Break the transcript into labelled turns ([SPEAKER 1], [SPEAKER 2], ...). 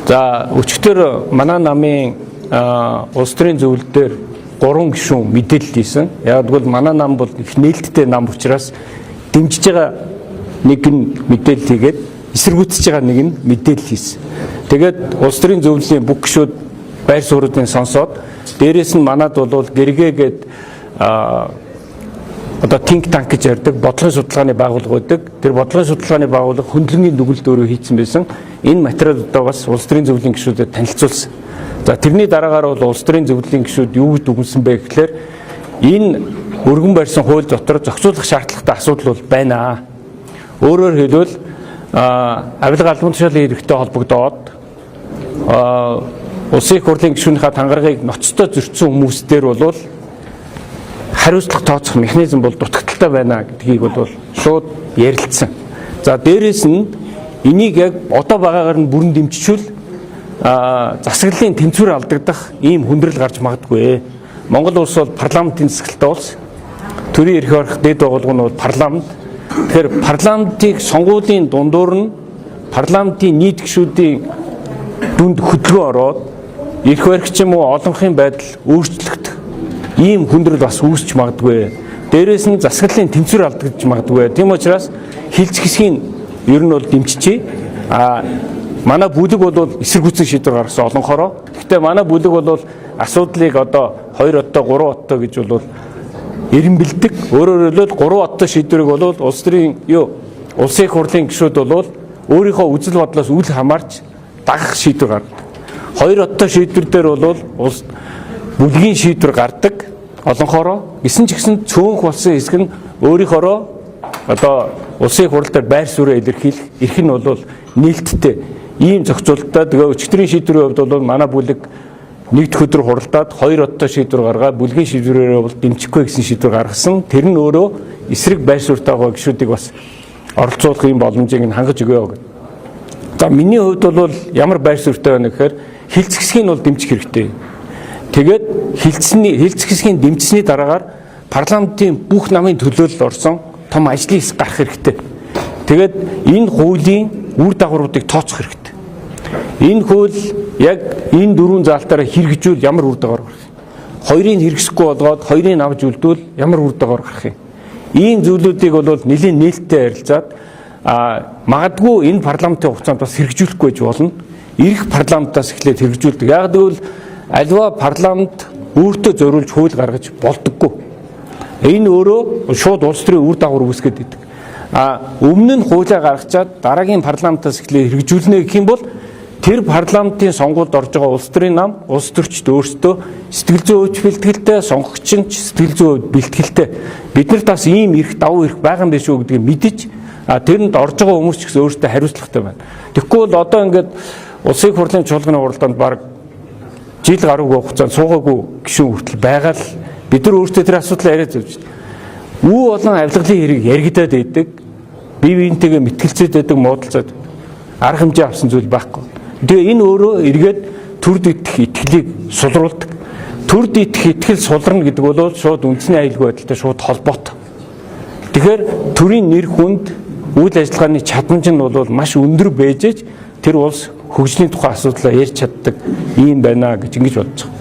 [SPEAKER 1] За өчигдөр манай намын улс төрийн зөвлөлдөр 3 гишүүн мэдээлэл хийсэн. Яг бол манай нам бол их нээлттэй нам учраас дэмжиж байгаа нэг нь мэдээлэл хийгээд эсэргүүцэж байгаа нэг нь мэдээлэл хийсэн. Тэгээд улс төрийн зөвлөлийн бүх гишүүд байр суурьдын сонсоод дээрээс нь манад бол гэргээгээд одоо think tank гэж ярьдаг бодлогын судалгааны байгууллага байдаг. Тэр бодлогын судалгааны байгууллага хөндлөнгийн дүгнэлт өөрөө хийсэн байсан. Энэ материалуудаа бас улс төрийн зөвлөлийн гишүүдэд танилцуулсан. За тэрний дараагаар бол улс төрийн зөвлөлийн гишүүд юу дүгнсэн бэ гэхээр энэ өргөн барьсан хууль дотор зохицуулах шаардлагатай асуудал бол байна. Өөрөөр хэлбэл авилга албан тушаалын эрхтэй холбогдоод улсын их хурлын гишүүнийхээ тангарагыг ноцтой зөрчсөн хүмүүстээр бол хариуцлага тооцох механизм бол дутагдaltaй байна гэдгийг бол шууд ярилцсан. За дээрээс нь энийг яг одоо байгаагаар нь бүрэн дэмжижүүл засаглалын тэнцвэр алдагдах ийм хүндрэл гарч магадгүй. Монгол улс бол парламентын засаглалтай улс. Төрийн эрх барих дэд байгууллага нь бол парламент. Тэгэхээр парламентыг сонгуулийн дундуур нь парламентын нийт гишүүдийн дүнд хөдөлгөөн ороод эрх барих ч юм уу олонхын байдал өөрчлөгдөх ийм хүндрэл бас үүсч магадгүй. Дээрээс нь засаглалын тэнцвэр алдагдаж магадгүй. Тийм учраас хилж хэсгийн ер нь бол дэмжижээ. Манай бүлэг бол эсэргүүцэн шийдвэр гаргасан олонхороо. Гэхдээ манай бүлэг бол асуудлыг одоо 2 оттой 3 оттой гэж бол эрен бэлдэг. Өөрөөр хэлбэл 3 оттой шийдвэрийг бол улсын их хурлын гишүүд бол өөрийнхөө үзэл бодлоос үл хамаарч дагах шийдвэр гаргадаг. 2 оттой шийдвэр дээр бол улс бүлгийн шийдвэр гардаг олонхороо. Гэсэн ч гэсэн цөөнх болсон хэсэг нь өөрийнхөө одоо улсын их хурл дээр байр суурьаа илэрхийлэх эрх нь бол нээлттэй. Ийм зохицуулалтад тэгээ өчигдрийн шийдвэрийн хувьд бол манай бүлэг нэгд өдөр хуралдаад 2 оттой шийдвэр гаргаад бүлгийн шийдвэрээрээ бол дэмжихгүй гэсэн шийдвэр гаргасан. Тэр нь өөрөө эсрэг байр суурьтай байгаа гишүүдийг бас оролцуулах юм боломжийг нь хангаж өгөө. За миний хувьд бол ямар байр суурьтай байна гэхээр хилц хэсгийг бол дэмжих хэрэгтэй. Тэгээд хилц хэсгийн дэмжсэний дараагаар парламентын бүх намын төлөөлөл орсон том ажлын хэсэг гарах хэрэгтэй. Тэгээд энэ хуулийн үр дагавруудыг тооцох хэрэгтэй. Энэ хууль яг энэ дөрвөн заалтаараа хэрэгжүүл ямар үр дагавар гарах юм. Хоёрыг хэрэгсэхгүй болгоод хоёрыг авч үлдвэл ямар үр дагавар гарах юм. Ийм зүйлүүдийг бол нэлийн нээлттэй ярилцаад магадгүй энэ парламентын хугацаанд бас хэрэгжүүлэхгүй гэж болно. Ирэх парламентаас эхлээд хэрэгжүүлдэг. Яг гэвэл альва парламент өөртөө зориулж хууль гаргаж болдоггүй. Энэ өөрөө шууд улс төрийн үр дагавар үүсгэж идэг. Өмнө нь хуулиа гаргачаад дараагийн парламентаас эхлээд хэрэгжүүлнэ гэх юм бол тэр парламентын сонгуульд орж байгаа улс төрийн нам, улс төрчд өөрсдөө сэтгэл зүйн хувьд бэлтгэлтэй, сонгогч нь сэтгэл зүйн хувьд бэлтгэлтэй. Биднэрт бас ийм эрх давуу эрх байгаа юм биш үү гэдгийг мэдэж тэрэнд орж байгаа хүмүүс ч гэсэн өөрсдөө хариуцлагатай байна. Тэгэхгүй бол одоо ингээд улсын их хурлын чуулганы уралдаанд баг жил гаруугүй хугацаанд суугаагүй гишүүн хүртэл байгаа л бид нар өөрсдөө тэр асуудлаа яриад явж байна. Үү болон авилгалын хэрэг яригадаад байдаг. Бие биентэйгээ мэтгэлцээд байдаг, муудалцаад арга хэмжээ авсан зүйл байхгүй. Тэгээ энэ өөрөө эргээд төрд итгэх итгэлийг сулруулдаг. Төрд итгэх итгэл сулрна гэдэг бол шууд үндэсний аюулгүй байдалтай шууд холбоотой. Тэгэхээр төрийн нэр хүнд үйл ажиллагааны чадамж нь бол маш өндөр байжээж тэр улс хөгжлийн тухай асуудлаа ярьж чаддаг юм байна гэж ингэж бодож байгаа.